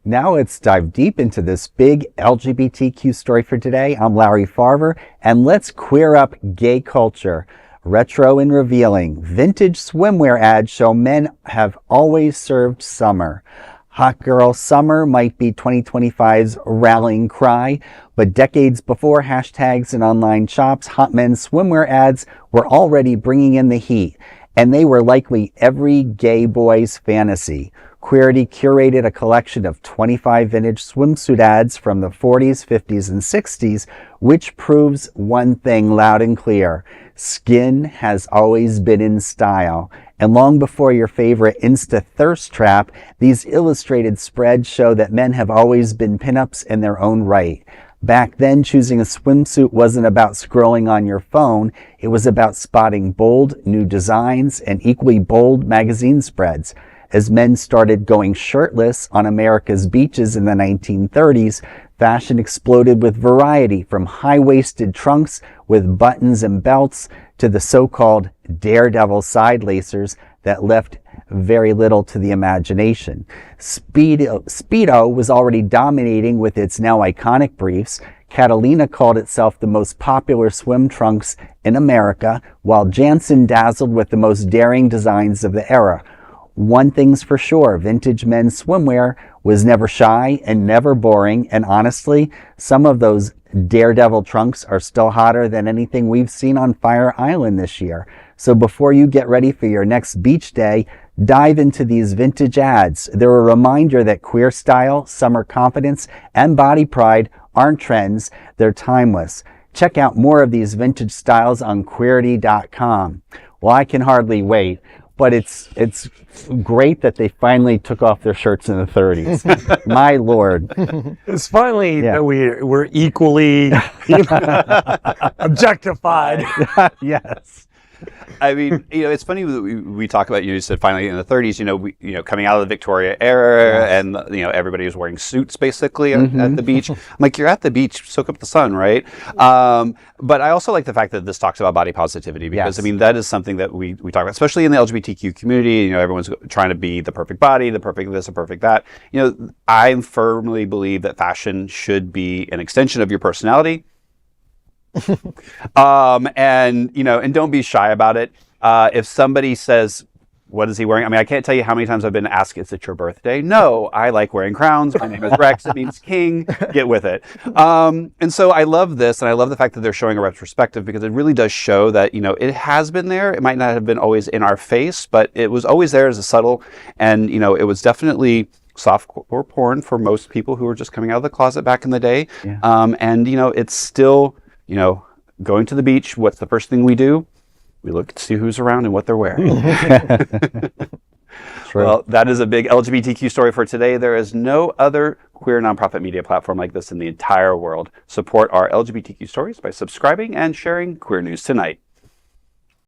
Now let's dive deep into this big LGBTQ story for today. I'm Larry Farver, and let's queer up gay culture. Retro and revealing, vintage swimwear ads show men have always served summer. Hot girl summer might be 2025's rallying cry, but decades before hashtags and online shops, hot men's swimwear ads were already bringing in the heat, and they were likely every gay boy's fantasy. Queerty curated a collection of 25 vintage swimsuit ads from the 40s, 50s, and 60s, which proves one thing loud and clear. Skin has always been in style. And long before your favorite Insta thirst trap, these illustrated spreads show that men have always been pinups in their own right. Back then, choosing a swimsuit wasn't about scrolling on your phone. It was about spotting bold new designs and equally bold magazine spreads. As men started going shirtless on America's beaches in the 1930s, fashion exploded with variety, from high-waisted trunks with buttons and belts to the so-called daredevil side lacers that left very little to the imagination. Speedo was already dominating with its now iconic briefs. Catalina called itself the most popular swim trunks in America, while Jantzen dazzled with the most daring designs of the era. One thing's for sure, vintage men's swimwear was never shy and never boring, and honestly, some of those daredevil trunks are still hotter than anything we've seen on Fire Island this year. So before you get ready for your next beach day, dive into these vintage ads. They're a reminder that queer style, summer confidence, and body pride aren't trends, they're timeless. Check out more of these vintage styles on Queerty.com. Well, I can hardly wait. But it's great that they finally took off their shirts in the 30s. My Lord. It's finally that we're equally objectified. Yes. I mean, it's funny that we talk about, you said finally in the 30s, coming out of the Victoria era, and, everybody was wearing suits basically at the beach. I'm like, you're at the beach, soak up the sun, right? But I also like the fact that this talks about body positivity, because, that is something that we talk about, especially in the LGBTQ community. Everyone's trying to be the perfect body, the perfect this, the perfect that. I firmly believe that fashion should be an extension of your personality. And don't be shy about it. If somebody says, what is he wearing? I can't tell you how many times I've been asked, is it your birthday? No, I like wearing crowns. My name is Rex. It means king. Get with it. And so I love this, and I love the fact that they're showing a retrospective, because it really does show that, it has been there. It might not have been always in our face, but it was always there as a subtle, and, it was definitely softcore porn for most people who were just coming out of the closet back in the day. Yeah. And, it's still, going to the beach, what's the first thing we do? We look to see who's around and what they're wearing. Well, that is a big LGBTQ story for today. There is no other queer nonprofit media platform like this in the entire world. Support our LGBTQ stories by subscribing and sharing Queer News Tonight.